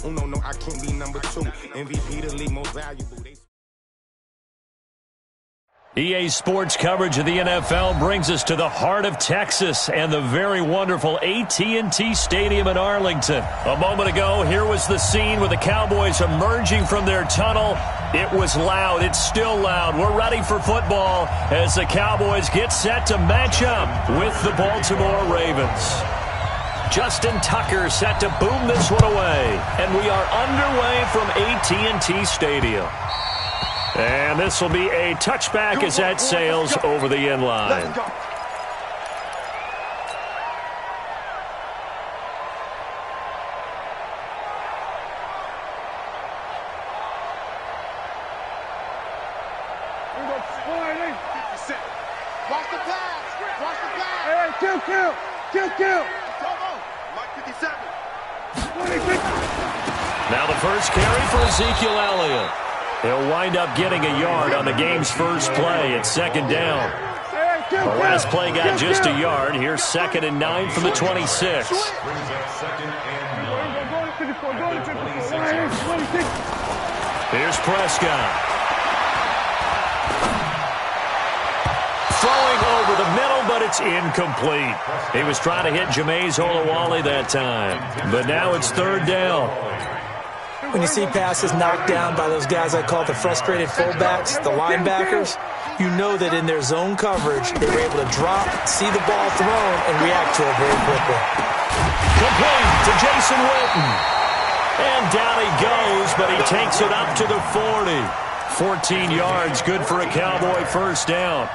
uno, no, I can't be number 2. MVP the league most valuable. EA Sports coverage of the NFL brings us to the heart of Texas and the very wonderful AT&T Stadium in Arlington. A moment ago, here was the scene with the Cowboys emerging from their tunnel. It was loud. It's still loud. We're ready for football as the Cowboys get set to match up with the Baltimore Ravens. Justin Tucker set to boom this one away, and we are underway from AT&T Stadium. And this will be a touchback as that sails over the end line. Watch the pass. Watch the pass. Hey, kill. Mike 57. Now the first carry for Ezekiel Elliott. He'll wind up getting a yard on the game's first play. It's second down. The last play got just a yard. Here's 2nd and 9 from the 26. Here's Prescott. Throwing over the middle, but it's incomplete. He was trying to hit Jameis Olawale that time. But now it's 3rd down. When you see passes knocked down by those guys I call the frustrated fullbacks, the linebackers, you know that in their zone coverage, they were able to drop, see the ball thrown, and react to it very quickly. Complete to Jason Witten. And down he goes, but he takes it up to the 40. 14 yards, good for a Cowboy first down.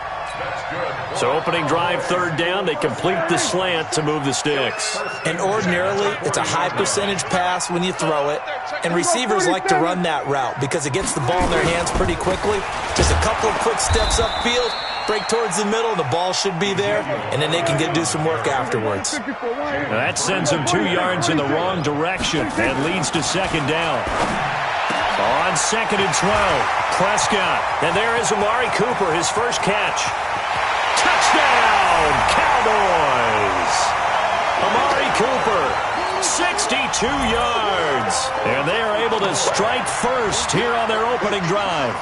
So opening drive, 3rd down, they complete the slant to move the sticks. And ordinarily, it's a high percentage pass when you throw it. And receivers like to run that route because it gets the ball in their hands pretty quickly. Just a couple of quick steps upfield, break towards the middle, the ball should be there, and then they can do some work afterwards. That sends them 2 yards in the wrong direction and leads to 2nd down. On 2nd and 12, Prescott. And there is Amari Cooper, his first catch. Touchdown, Cowboys! Amari Cooper, 62 yards. And they are able to strike first here on their opening drive.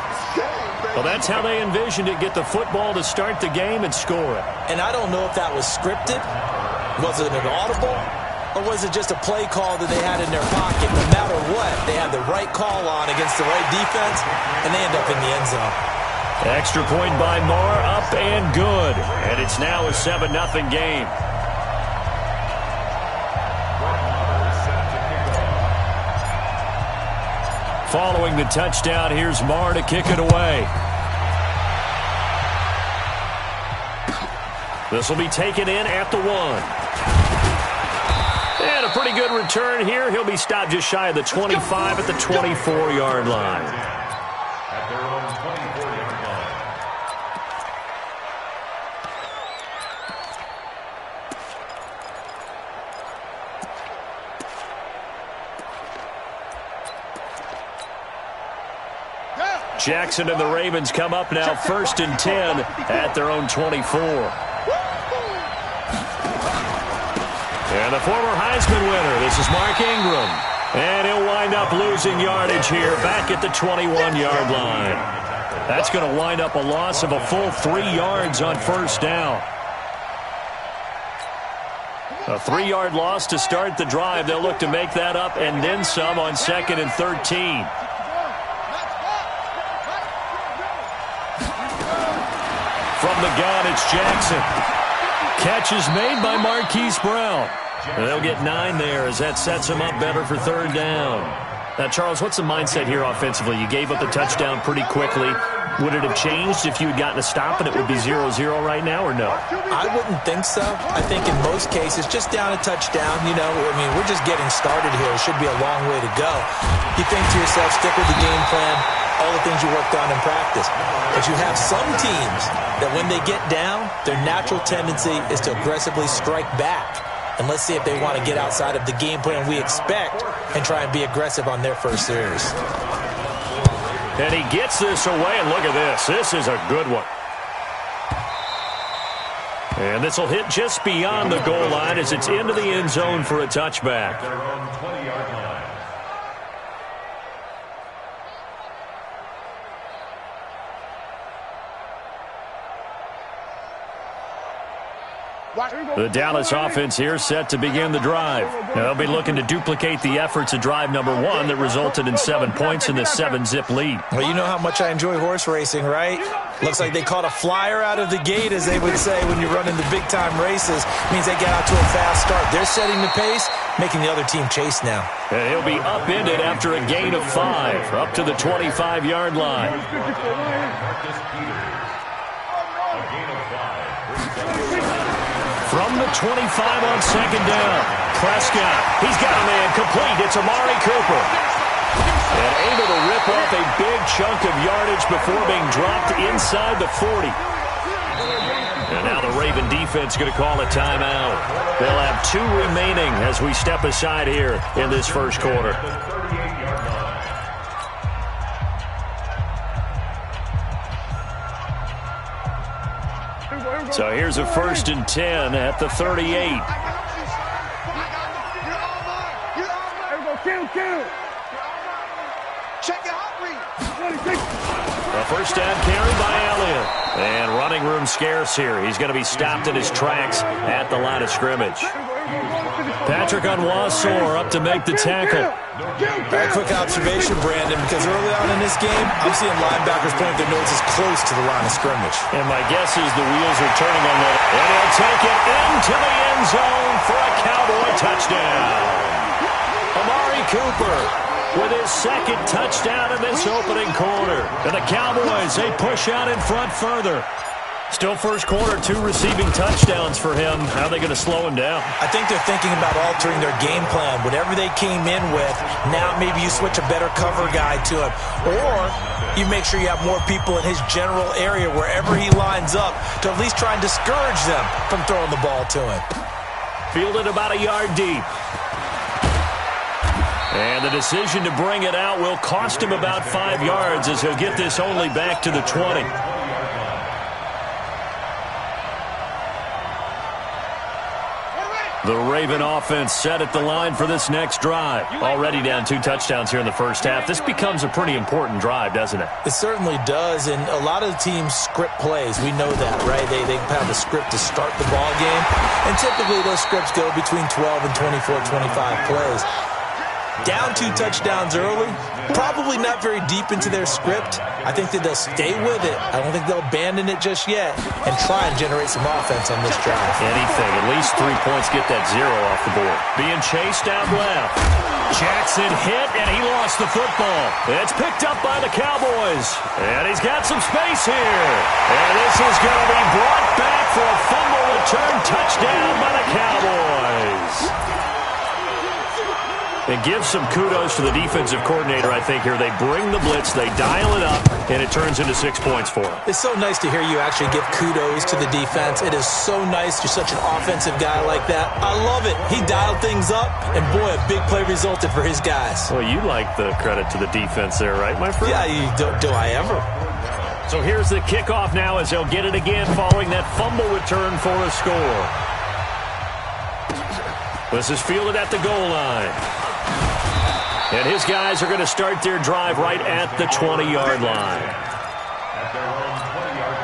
Well, that's how they envisioned it, get the football to start the game and score it. And I don't know if that was scripted. Was it an audible? Or was it just a play call that they had in their pocket? No matter what, they had the right call on against the right defense, and they end up in the end zone. Extra point by Moore, up and good. And it's now a 7-0 game. Following the touchdown, here's Moore to kick it away. This will be taken in at the 1. And a pretty good return here. He'll be stopped just shy of the 25 at the 24-yard line. At their own 24-yard line. Jackson and the Ravens come up now 1st and 10 at their own 24. And the former Heisman winner, this is Mark Ingram. And he'll wind up losing yardage here back at the 21-yard line. That's going to wind up a loss of a full 3 yards on 1st down. A 3-yard loss to start the drive. They'll look to make that up and then some on 2nd and 13. From the gun, it's Jackson. Catch is made by Marquise Brown. They'll get 9 there as that sets them up better for 3rd down. Now, Charles, what's the mindset here offensively? You gave up the touchdown pretty quickly. Would it have changed if you had gotten a stop and it would be 0-0 right now, or no? I wouldn't think so. I think in most cases, just down a touchdown, you know, I mean, we're just getting started here. It should be a long way to go. You think to yourself, stick with the game plan, all the things you worked on in practice. But you have some teams that when they get down, their natural tendency is to aggressively strike back. And let's see if they want to get outside of the game plan we expect and try and be aggressive on their first series. And he gets this away, and look at this. This is a good one. And this will hit just beyond the goal line as it's into the end zone for a touchback. The Dallas offense here set to begin the drive. They'll be looking to duplicate the efforts of drive number 1 that resulted in 7 points in this 7-zip lead. Well, you know how much I enjoy horse racing, right? Looks like they caught a flyer out of the gate, as they would say when you're running the big-time races. Means they get out to a fast start. They're setting the pace, making the other team chase now. And he'll be upended after a gain of 5, up to the 25-yard line. From the 25 on second down, Prescott, he's got a man complete. It's Amari Cooper. And able to rip off a big chunk of yardage before being dropped inside the 40. And now the Raven defense going to call a timeout. They'll have 2 remaining as we step aside here in this first quarter. So here's a 1st and 10 at the 38. A first down carry by Elliott. And running room scarce here. He's going to be stopped in his tracks at the line of scrimmage. Patrick Onwuasor up to make the tackle. A quick observation, Brandon, because early on in this game, I'm seeing linebackers point their noses close to the line of scrimmage. And my guess is the wheels are turning on that. And he'll take it into the end zone for a Cowboy touchdown. Amari Cooper with his 2nd touchdown in this opening quarter. And the Cowboys, they push out in front further. Still first quarter, 2 receiving touchdowns for him. How are they going to slow him down? I think they're thinking about altering their game plan. Whatever they came in with, now maybe you switch a better cover guy to him. Or you make sure you have more people in his general area wherever he lines up to at least try and discourage them from throwing the ball to him. Fielded about a yard deep. And the decision to bring it out will cost him about 5 yards as he'll get this only back to the 20. The Raven offense set at the line for this next drive. Already down 2 touchdowns here in the first half. This becomes a pretty important drive, doesn't it? It certainly does, and a lot of the teams script plays. We know that, right? They have a script to start the ball game, and typically those scripts go between 12 and 24, 25 plays. Down 2 touchdowns early, probably not very deep into their script. I think that they'll stay with it. I don't think they'll abandon it just yet and try and generate some offense on this drive. Anything, at least 3 points, get that 0 off the board. Being chased out left. Jackson hit, and he lost the football. It's picked up by the Cowboys, and he's got some space here. And this is going to be brought back for a fumble return touchdown by the Cowboys. And give some kudos to the defensive coordinator, I think, here. They bring the blitz, they dial it up, and it turns into 6 points for them. It's so nice to hear you actually give kudos to the defense. It is so nice. You're such an offensive guy like that. I love it. He dialed things up, and boy, a big play resulted for his guys. Well, you like the credit to the defense there, right, my friend? Yeah, do I ever. So here's the kickoff now as they'll get it again following that fumble return for a score. This is fielded at the goal line. And his guys are going to start their drive right at the 20-yard line. At their own 20-yard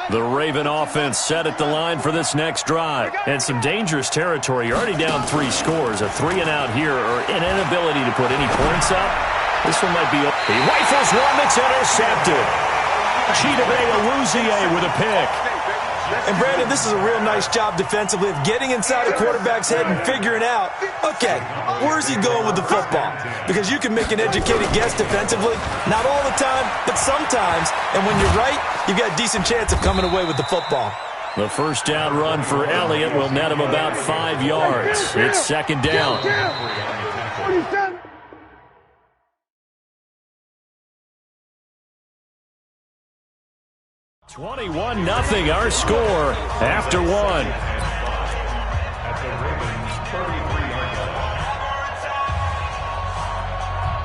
line. The Raven offense set at the line for this next drive. And some dangerous territory. You're already down 3 scores. A 3-and-out here or an inability to put any points up. This one might be... He rifles one that's intercepted. Chidobe Awuzie with a pick. And, Brandon, this is a real nice job defensively of getting inside a quarterback's head and figuring out, okay, where's he going with the football? Because you can make an educated guess defensively, not all the time, but sometimes. And when you're right, you've got a decent chance of coming away with the football. The first down run for Elliott will net him about 5 yards. It's second down. 21-0 our score after 1. At the Ravens' 33-yard line.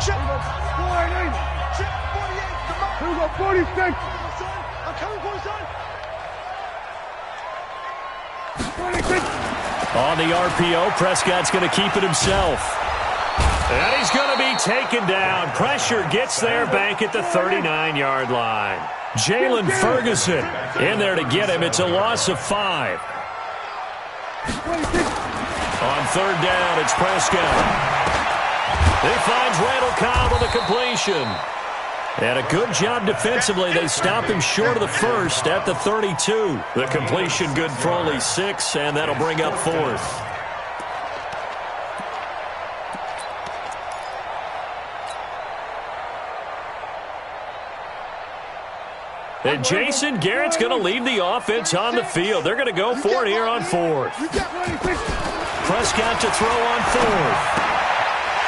Chip 48, come on. Chip 46. I'm coming for you, son. 26. On the RPO, Prescott's going to keep it himself. And he's going to be taken down. Pressure gets there back at the 39-yard line. Jalen Ferguson in there to get him. It's a loss of 5. On third down, it's Prescott. He finds Randall Cobb with a completion. And a good job defensively. They stop him short of the first at the 32. The completion good for only 6, and that'll bring up 4th. And Jason Garrett's going to leave the offense on the field. They're going to go for it here on 4th. Prescott to throw on 4th.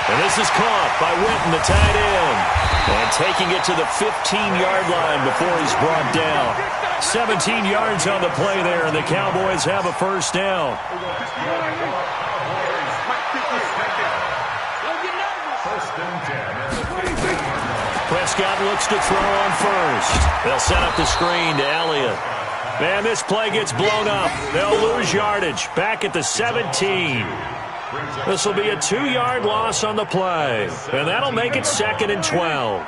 And this is caught by Witten, the tight end. And taking it to the 15-yard line before he's brought down. 17 yards on the play there, and the Cowboys have a first down. Prescott looks to throw on first. They'll set up the screen to Elliott. Man, this play gets blown up. They'll lose yardage back at the 17. This will be a 2-yard loss on the play. And that'll make it 2nd and 12.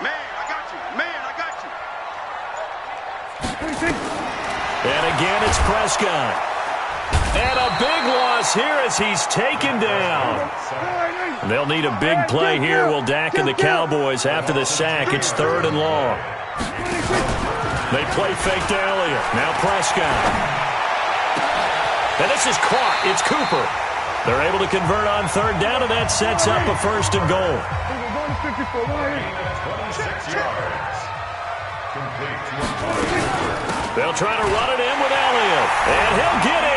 Man, I got you. Man, I got you. And again, it's Prescott. And a big loss here as he's taken down. They'll need a big play here. Will Dak and the Cowboys after the sack. It's 3rd and long. They play fake to Elliott. Now Prescott. And this is caught. It's Cooper. They're able to convert on 3rd down, and that sets up a 1st and goal. 26 yards. Complete to They'll try to run it in with Elliott. And he'll get in.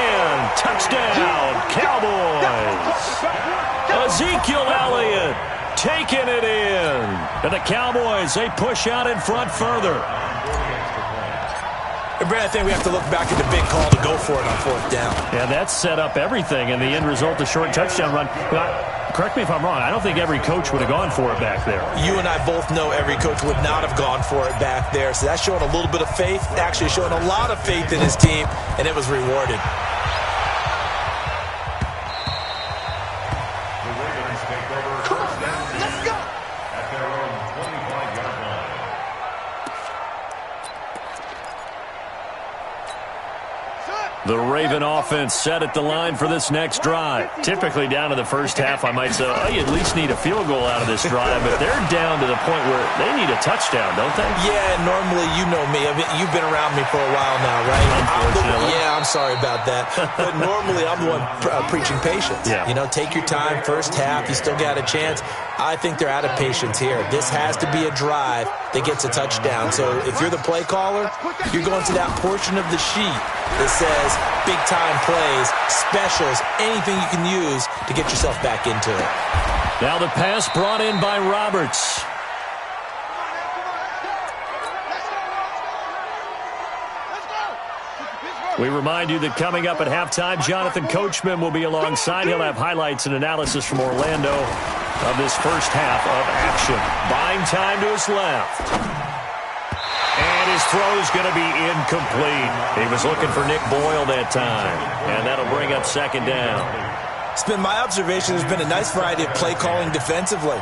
Touchdown, Cowboys. Ezekiel Elliott taking it in. And the Cowboys, they push out in front further. Brad, I think we have to look back at the big call to go for it on 4th down. Yeah, that set up everything, and the end result, the short touchdown run. Correct me if I'm wrong. I don't think every coach would have gone for it back there. You and I both know every coach would not have gone for it back there. So that's showing a little bit of faith, actually showing a lot of faith in his team, and it was rewarded. the Ravens take over first and 10 at their own 25-yard line. The Raven offense set at the line for this next drive. Typically down to the first half, I might say, oh, you at least need a field goal out of this drive, but they're down to the point where they need a touchdown, don't they? Yeah, normally, you know me. You've been around me for a while now, right? Unfortunately. I'm sorry about that. But normally, I'm the one preaching patience. Yeah. You know, take your time. First half, you still got a chance. I think they're out of patience here. This has to be a drive that gets a touchdown. So if you're the play caller, you're going to that portion of the sheet that says big-time plays, specials, anything you can use to get yourself back into it. Now the pass brought in by Roberts. We remind you that coming up at halftime, Jonathan Coachman will be alongside. He'll have highlights and analysis from Orlando of this first half of action. Buying time to his left. And his throw is going to be incomplete. He was looking for Nick Boyle that time. And that'll bring up 2nd down. It's been my observation there's been a nice variety of play calling defensively.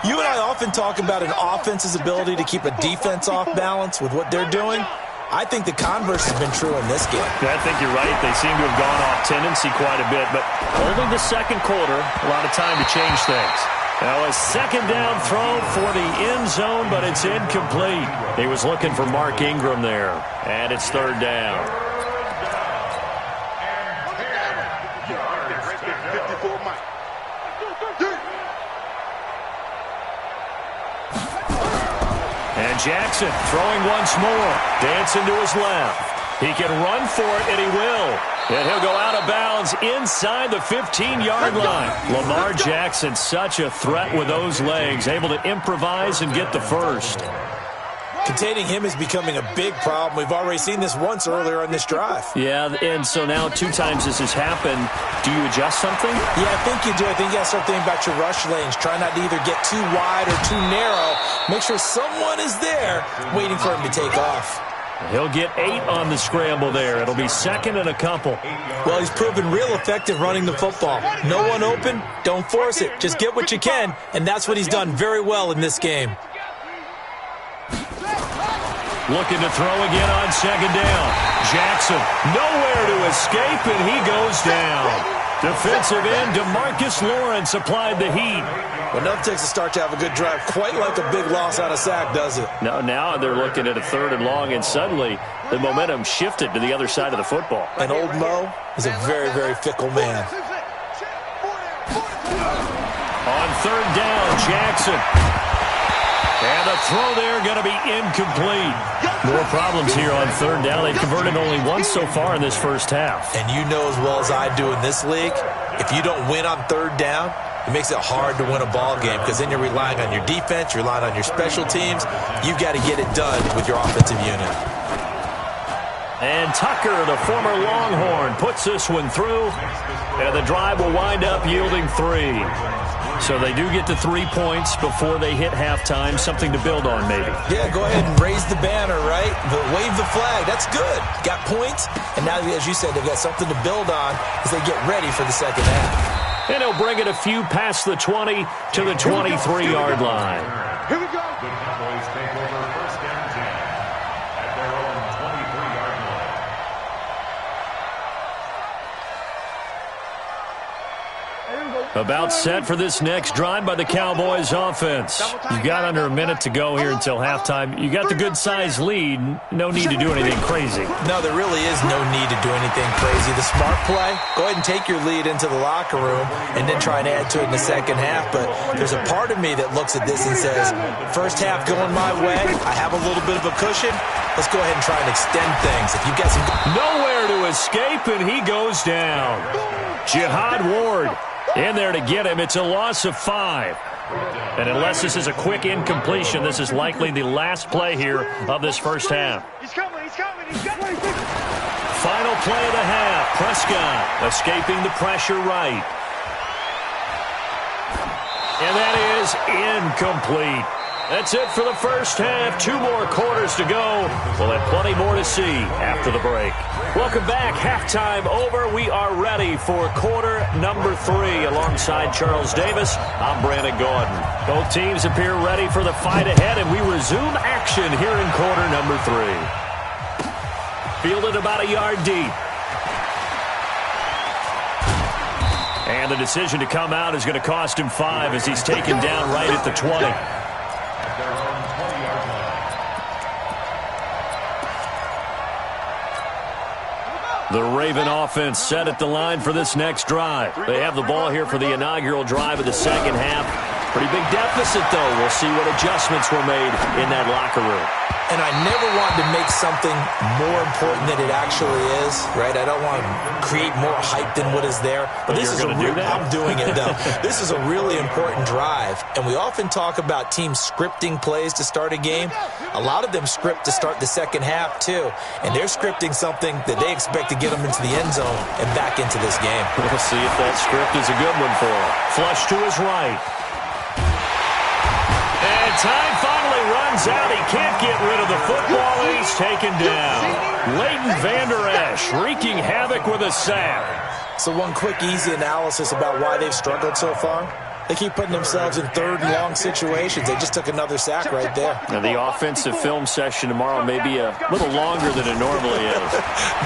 You and I often talk about an offense's ability to keep a defense off balance with what they're doing. I think the converse has been true in this game. I think you're right. They seem to have gone off tendency quite a bit, but only the second quarter, a lot of time to change things. Now a 2nd down throw for the end zone, but it's incomplete. He was looking for Mark Ingram there, and it's 3rd down. And Jackson throwing once more, dancing to his left. He can run for it, and he will. And he'll go out of bounds inside the 15-yard line. Lamar Jackson, such a threat with those legs, able to improvise and get the first. Containing him is becoming a big problem. We've already seen this once earlier on this drive. Yeah, and so now 2 times this has happened. Do you adjust something? Yeah, I think you do. I think you got to start thinking about your rush lanes. Try not to either get too wide or too narrow. Make sure someone is there waiting for him to take off. He'll get 8 on the scramble there. It'll be second and a couple. Well, he's proven real effective running the football. No one open, don't force it. Just get what you can, and that's what he's done very well in this game. Looking to throw again on second down. Jackson, nowhere to escape, and he goes down. Defensive end DeMarcus Lawrence applied the heat. Well, enough takes a start to have a good drive. Quite like a big loss on a sack, does it? No, now they're looking at a 3rd and long, and suddenly the momentum shifted to the other side of the football. And old Mo is a very, very fickle man. On 3rd down, Jackson. And the throw there going to be incomplete. More problems here on 3rd down. They've converted only once so far in this first half. And you know as well as I do in this league, if you don't win on 3rd down, it makes it hard to win a ball game because then you're relying on your defense, you're relying on your special teams. You've got to get it done with your offensive unit. And Tucker, the former Longhorn, puts this one through. And the drive will wind up yielding 3. So they do get to 3 points before they hit halftime. Something to build on, maybe. Yeah, go ahead and raise the banner, right? But wave the flag. That's good. Got points. And now, as you said, they've got something to build on as they get ready for the second half. And he'll bring it a few past the 20 to the 23-yard line. Here we go. The Cowboys take over 1st and 10 at their own 23-yard line. About set for this next drive by the Cowboys offense. You've got under a minute to go here until halftime. You got the good-sized lead. No need to do anything crazy. No, there really is no need to do anything crazy. The smart play, go ahead and take your lead into the locker room and then try and add to it in the second half. But there's a part of me that looks at this and says, first half going my way, I have a little bit of a cushion. Let's go ahead and try and extend things. If you've got some... Nowhere to escape, and he goes down. Jihad Ward in there to get him. It's a loss of 5. And unless this is a quick incompletion, this is likely the last play here of this first half. He's coming, he's coming, he's coming. Final play of the half. Prescott escaping the pressure right. And that is incomplete. That's it for the first half. 2 more quarters to go. We'll have plenty more to see after the break. Welcome back. Halftime over. We are ready for quarter number 3. Alongside Charles Davis, I'm Brandon Gordon. Both teams appear ready for the fight ahead, and we resume action here in quarter number 3. Fielded about a yard deep. And the decision to come out is going to cost him 5 as he's taken down right at the 20. The Raven offense set at the line for this next drive. They have the ball here for the inaugural drive of the second half. Pretty big deficit, though. We'll see what adjustments were made in that locker room. And I never wanted to make something more important than it actually is, right? I don't want to create more hype than what is there. But this is I'm doing it, though. This is a really important drive. And we often talk about teams scripting plays to start a game. A lot of them script to start the second half, too. And they're scripting something that they expect to get them into the end zone and back into this game. We'll see if that script is a good one for him. Flush to his right. And time finally runs out. He can't get rid of the football, and he's taken down. Leighton Vander Esch wreaking havoc with a sack. So one quick, easy analysis about why they've struggled so far. They keep putting themselves in 3rd and long situations. They just took another sack right there. Now, the offensive film session tomorrow may be a little longer than it normally is.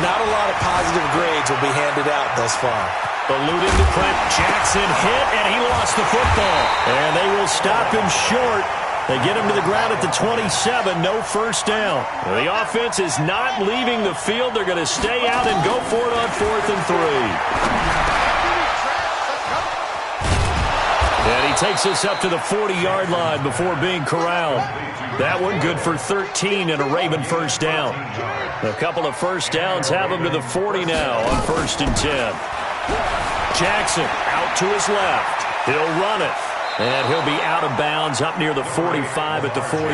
Not a lot of positive grades will be handed out thus far. Eluding the clip, Jackson hit, and he lost the football. And they will stop him short. They get him to the ground at the 27, no first down. The offense is not leaving the field. They're going to stay out and go for it on 4th and 3. And he takes us up to the 40-yard line before being corralled. That one good for 13 and a Raven first down. A couple of first downs have him to the 40 now on 1st and 10. Jackson out to his left. He'll run it. And he'll be out of bounds up near the 45 at the 44.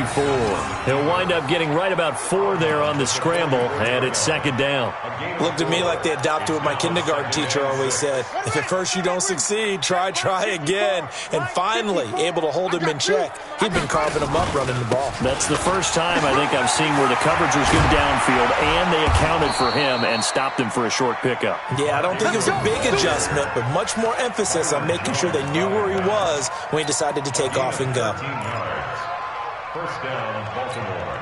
He'll wind up getting right about 4 there on the scramble, and it's second down. Looked to me like they adopted what my kindergarten teacher always said. If at first you don't succeed, try again. And finally, able to hold him in check. He'd been carving him up running the ball. That's the first time I think I've seen where the coverage was good downfield, and they accounted for him and stopped him for a short pickup. Yeah, I don't think it was a big adjustment, but much more emphasis on making sure they knew where he was when he decided to take off and go. First down, Baltimore.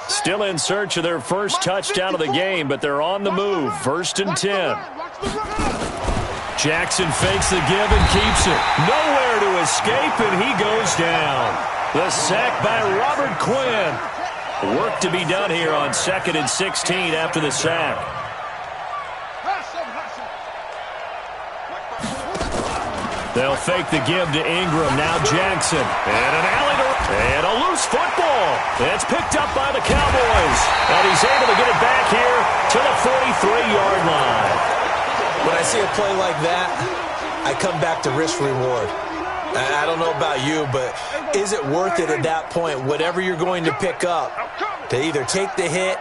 Still in search of their first touchdown of the game, but they're on the move. First and 10. Jackson fakes the give and keeps it. Nowhere to escape, and he goes down. The sack by Robert Quinn. Work to be done here on 2nd and 16 after the sack. They'll fake the give to Ingram. Now Jackson. And an alley and a loose football. It's picked up by the Cowboys. And he's able to get it back here to the 43-yard line. When I see a play like that, I come back to risk-reward. I don't know about you, but is it worth it at that point, whatever you're going to pick up, to either take the hit,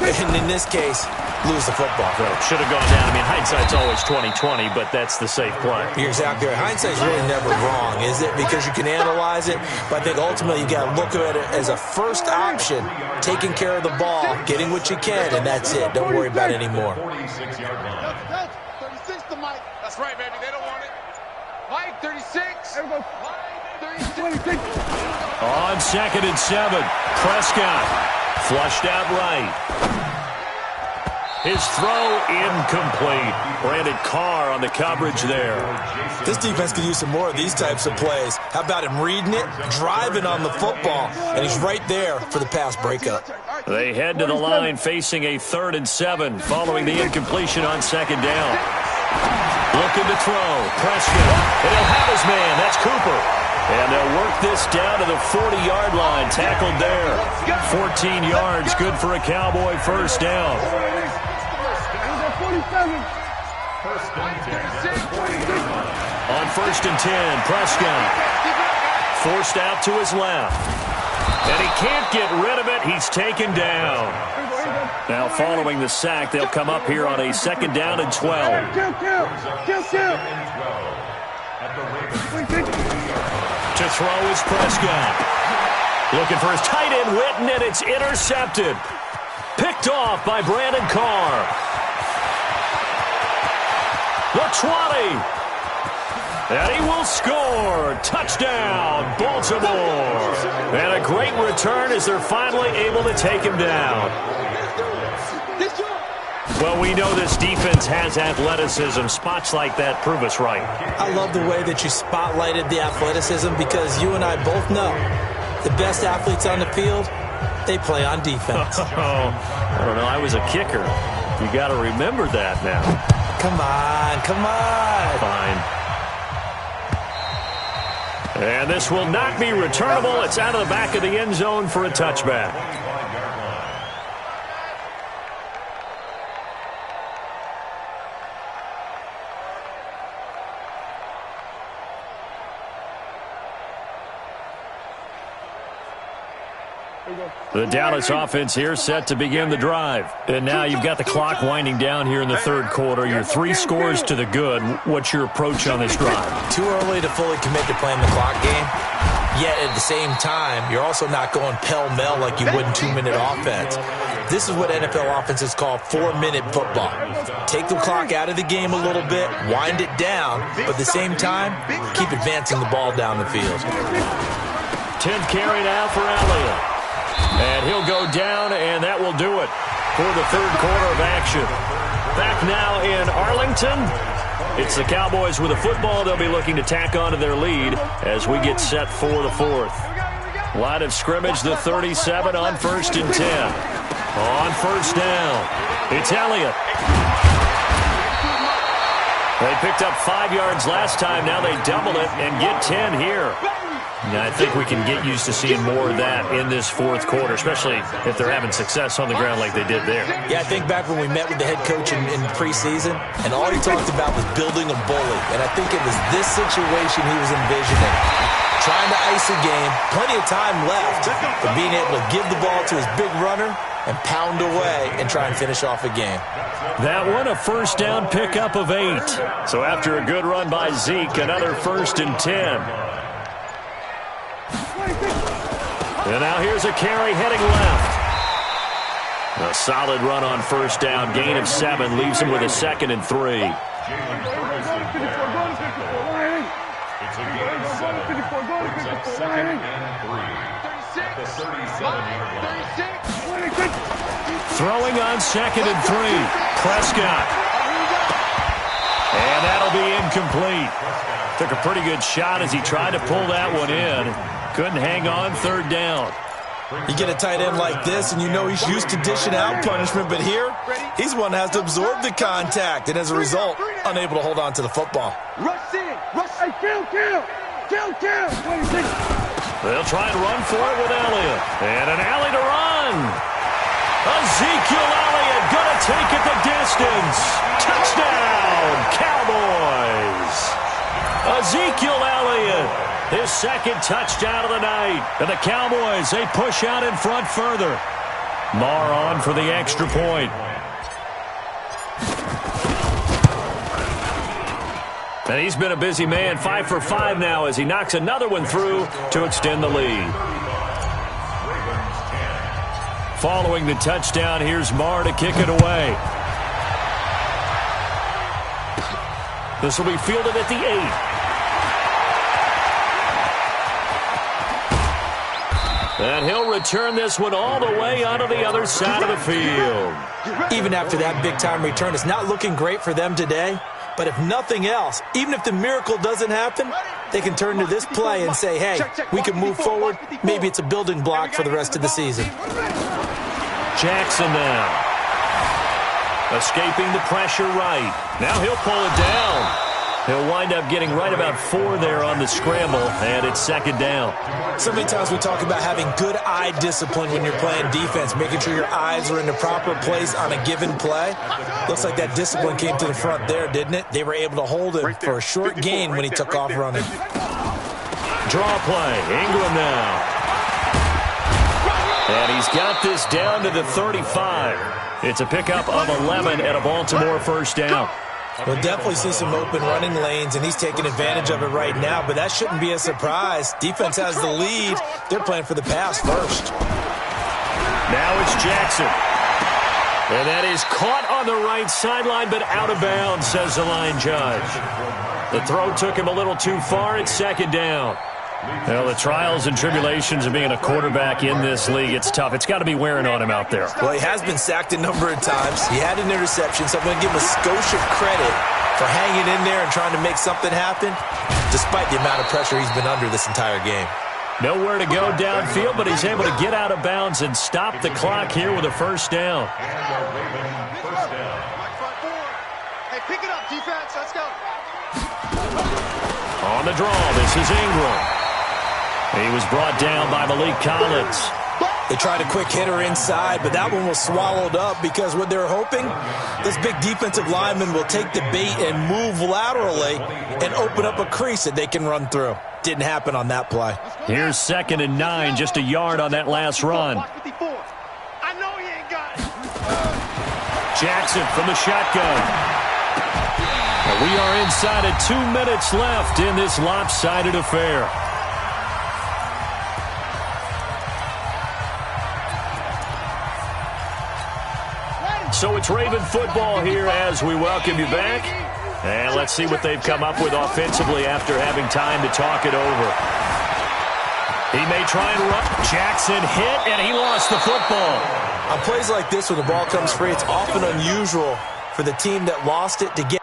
and in this case, lose the football? Well, should have gone down. I mean, hindsight's always 20/20, but that's the safe play. You're exactly right. Hindsight's really never wrong, is it? Because you can analyze it, but I think ultimately you got to look at it as a first option, taking care of the ball, getting what you can, and that's it. Don't worry about it anymore. 46-yard line. 36 to Mike. That's right, baby. They don't want it. Mike, 36. Mike, 36. On 2nd and 7, Prescott flushed out right. His throw incomplete. Brandon Carr on the coverage there. This defense could use some more of these types of plays. How about him reading it, driving on the football, and he's right there for the pass breakup. They head to the line facing a 3rd and 7 following the incompletion on 2nd down. Looking to throw. Prescott. And he'll have his man. That's Cooper. And they'll work this down to the 40-yard line. Tackled there. 14 yards. Good for a Cowboy first down. On 1st and 10, Prescott forced out to his left. And he can't get rid of it. He's taken down. Now following the sack, they'll come up here on a 2nd down and 12. To throw is Prescott. Looking for his tight end, Witten, and it's intercepted. Picked off by Brandon Carr. The 20. And he will score. Touchdown, Baltimore. And a great return as they're finally able to take him down. Well, we know this defense has athleticism. Spots like that prove us right. I love the way that you spotlighted the athleticism because you and I both know the best athletes on the field, they play on defense. I don't know. I was a kicker. You got to remember that now. Come on, come on. Fine. And this will not be returnable. It's out of the back of the end zone for a touchback. The Dallas offense here set to begin the drive. And now you've got the clock winding down here in the 3rd quarter. You're 3 scores to the good. What's your approach on this drive? Too early to fully commit to playing the clock game. Yet at the same time, you're also not going pell-mell like you would in 2-minute offense. This is what NFL offenses call 4-minute football. Take the clock out of the game a little bit, wind it down, but at the same time, keep advancing the ball down the field. 10th carry now for Elliott. And he'll go down, and that will do it for the 3rd quarter of action. Back now in Arlington. It's the Cowboys with a football. They'll be looking to tack on to their lead as we get set for the 4th. Line of scrimmage, the 37 on 1st and 10. On 1st down, it's Elliott. They picked up 5 yards last time. Now they double it and get 10 here. Yeah, I think we can get used to seeing more of that in this fourth quarter, especially if they're having success on the ground like they did there. Yeah, I think back when we met with the head coach in preseason, and all he talked about was building a bully. And I think it was this situation he was envisioning. Trying to ice a game, plenty of time left, but being able to give the ball to his big runner and pound away and try and finish off a game. That one, a first down pickup of 8. So after a good run by Zeke, another 1st and 10. And now here's a carry heading left. A solid run on first down, gain of 7, leaves him with a 2nd and 3. It's a gain of 7. Brings up 2nd and 3. At the 37-yard line. Throwing on 2nd and 3. Prescott. And that'll be incomplete. Took a pretty good shot as he tried to pull that one in. Couldn't hang on, 3rd down. You get a tight end like this, and you know he's used to dishing out punishment, but here, he's one that has to absorb the contact, and as a result, unable to hold on to the football. Rush in. Rush. Hey, kill. They'll try and run for it with Elliott. And an alley to run. Ezekiel Elliott going to take it the distance. Touchdown, Cowboys. Ezekiel Elliott, his 2nd touchdown of the night. And the Cowboys, they push out in front further. Marr on for the extra point. And he's been a busy man, 5 for 5 now as he knocks another one through to extend the lead. Following the touchdown, here's Marr to kick it away. This will be fielded at the 8. And he'll return this one all the way onto the other side of the field. Even after that big-time return, it's not looking great for them today. But if nothing else, even if the miracle doesn't happen, they can turn to this play and say, hey, we can move forward. Maybe it's a building block for the rest of the season. Jackson now. Escaping the pressure right. Now he'll pull it down. He'll wind up getting right about 4 there on the scramble, and it's 2nd down. So many times we talk about having good eye discipline when you're playing defense, making sure your eyes are in the proper place on a given play. Looks like that discipline came to the front there, didn't it? They were able to hold him for a short gain when he took off running. Draw play. Ingram now. And he's got this down to the 35. It's a pickup of 11 and a Baltimore first down. We'll definitely see some open running lanes, and he's taking advantage of it right now, but that shouldn't be a surprise. Defense has the lead. They're playing for the pass first. Now it's Jackson. And that is caught on the right sideline, but out of bounds, says the line judge. The throw took him a little too far. It's 2nd down. Well, the trials and tribulations of being a quarterback in this league, it's tough. It's got to be wearing on him out there. Well, he has been sacked a number of times. He had an interception, so I'm going to give him a skosh of credit for hanging in there and trying to make something happen, despite the amount of pressure he's been under this entire game. Nowhere to go downfield, but he's able to get out of bounds and stop the clock here with a first down. Hey, pick it up, defense. Let's go. On the draw, this is Ingram. He was brought down by Malik Collins. They tried a quick hitter inside, but that one was swallowed up because what they're hoping, this big defensive lineman will take the bait and move laterally and open up a crease that they can run through. Didn't happen on that play. Here's 2nd and 9, just a yard on that last run. I know he ain't got it. Jackson from the shotgun. We are inside of 2 minutes left in this lopsided affair. So it's Raven football here as we welcome you back. And let's see what they've come up with offensively after having time to talk it over. He may try and run. Jackson hit, and he lost the football. On plays like this, when the ball comes free, it's often unusual for the team that lost it to get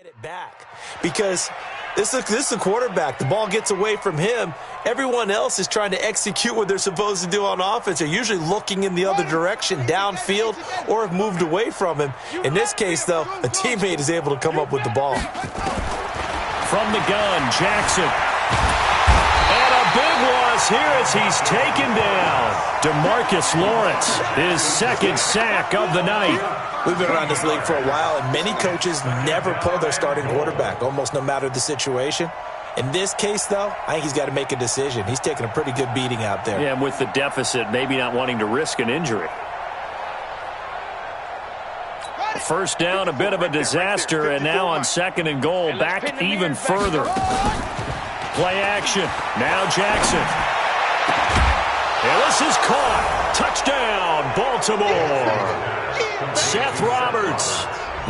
It back because this is a quarterback. The ball gets away from him. Everyone else is trying to execute what they're supposed to do on offense. They're usually looking in the other direction, downfield, or have moved away from him. In this case, though, a teammate is able to come up with the ball. From the gun, Jackson. And a big loss here as he's taken down. DeMarcus Lawrence, his second sack of the night. We've been around this league for a while, and many coaches never pull their starting quarterback, almost no matter the situation. In this case, though, I think he's got to make a decision. He's taking a pretty good beating out there. Yeah, and with the deficit, maybe not wanting to risk an injury. First down, a bit of a disaster, and now on 2nd and goal, back even further. Play action. Now Jackson. And this is caught. Touchdown, Baltimore. Seth Roberts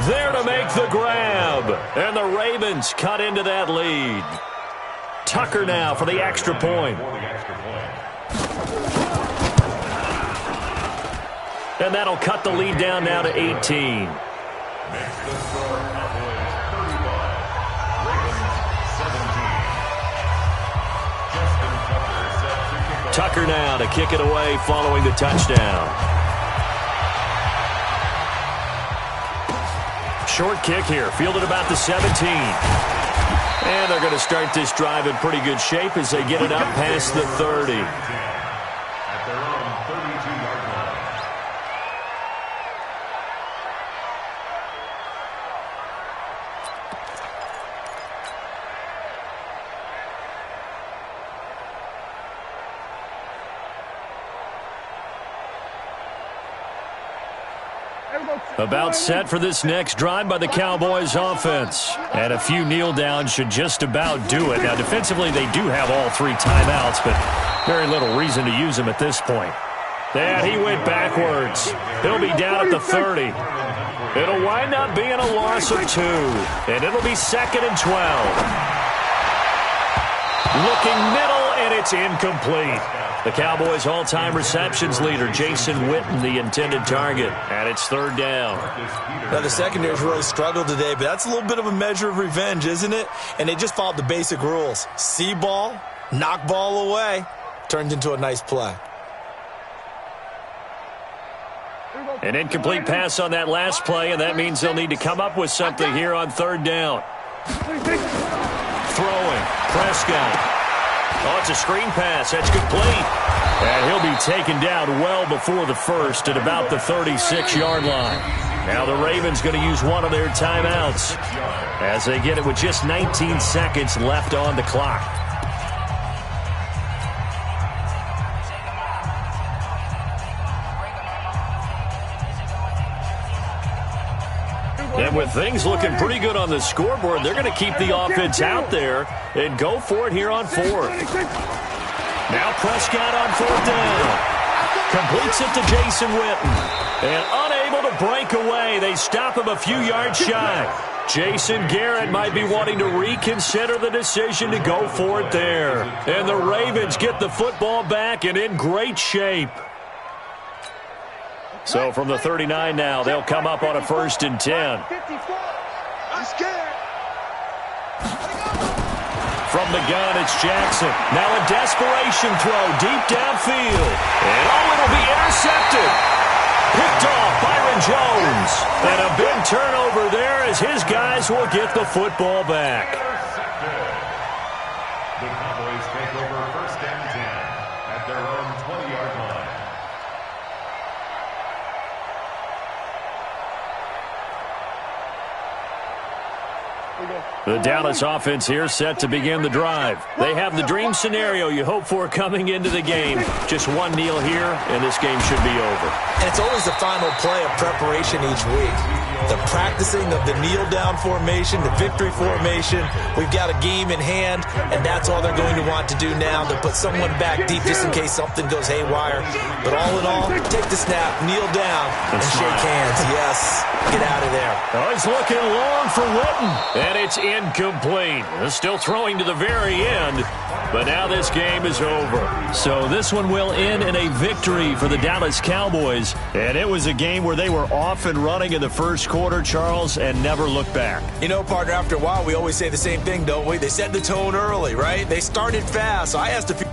there to make the grab. And the Ravens cut into that lead. Tucker now for the extra point. And that'll cut the lead down now to 18. Next to score, Cowboys 35, Ravens 17. Justin Tucker set to kick off. Tucker now to kick it away following the touchdown. Short kick here, fielded about the 17. And they're going to start this drive in pretty good shape as they get it up past the 30. At their own 32-yard line. About set for this next drive by the Cowboys offense. And a few kneel downs should just about do it. Now, defensively, they do have all 3 timeouts, but very little reason to use them at this point. And he went backwards. He'll be down at the 30. It'll wind up being a loss of 2. And it'll be 2nd and 12. Looking middle, and it's incomplete. The Cowboys' all-time receptions leader, Jason Witten, the intended target. And it's 3rd down. Now, the secondary's really struggled today, but that's a little bit of a measure of revenge, isn't it? And they just followed the basic rules. See ball, knock ball away. Turned into a nice play. An incomplete pass on that last play, and that means they'll need to come up with something here on 3rd down. Throwing, Prescott. Oh, it's a screen pass. That's complete. And he'll be taken down well before the first at about the 36-yard line. Now the Ravens going to use one of their timeouts as they get it with just 19 seconds left on the clock. And with things looking pretty good on the scoreboard, they're going to keep the offense out there and go for it here on 4th. Now Prescott on 4th down. Completes it to Jason Witten. And unable to break away. They stop him a few yards shy. Jason Garrett might be wanting to reconsider the decision to go for it there. And the Ravens get the football back and in great shape. So from the 39 now, they'll come up on a 1st and 10. From the gun, it's Jackson. Now a desperation throw deep downfield. And it'll be intercepted. Picked off Byron Jones. And a big turnover there as his guys will get the football back. The Cowboys take over 1st and 10 at their own 20-yard line. The Dallas offense here set to begin the drive. They have the dream scenario you hope for coming into the game. Just one kneel here, and this game should be over. And it's always the final play of preparation each week. The practicing of the kneel-down formation, the victory formation. We've got a game in hand, and that's all they're going to want to do now. To put someone back deep just in case something goes haywire. But all in all, take the snap, kneel down, and shake hands. Yes, get out of there. Oh, he's looking long for Witten, and it's incomplete. Still throwing to the very end. But now this game is over. So this one will end in a victory for the Dallas Cowboys. And it was a game where they were off and running in the first quarter, Charles, and never looked back. You know, partner, after a while, we always say the same thing, don't we? They set the tone early, right? They started fast. So I asked a few